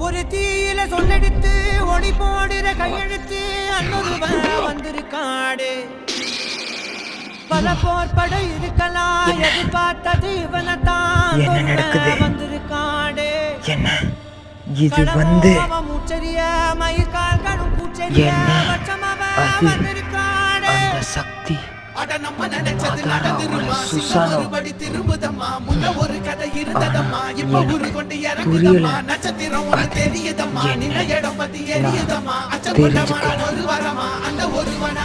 ஒரு தீயில சொல்லெடுத்து ஒளி போடுற கையெழுத்து அன்னொருவன் வந்திருக்காடு. பல போர்படை இருக்கலாம், எதிர்பார்த்தது இவனத்தான் வந்திருக்காடு. என்ன இது வந்து மூச்சரிய மயிர்கால்களும் பூச்சரிய வந்திருக்காடு. அந்த சக்தி மறுபடி திரும்புதம்மா. முன்ன ஒரு கதை இருந்ததம்மா, இப்ப ஒரு கொண்டு இறங்குதம்மா. நட்சத்திரம் ஒன்று தெரியுதம்மா, நின்ன இடம் பத்தி எரியுதம்மா. அச்சப்பட்டமான ஒரு வரமா, அந்த ஒருவனை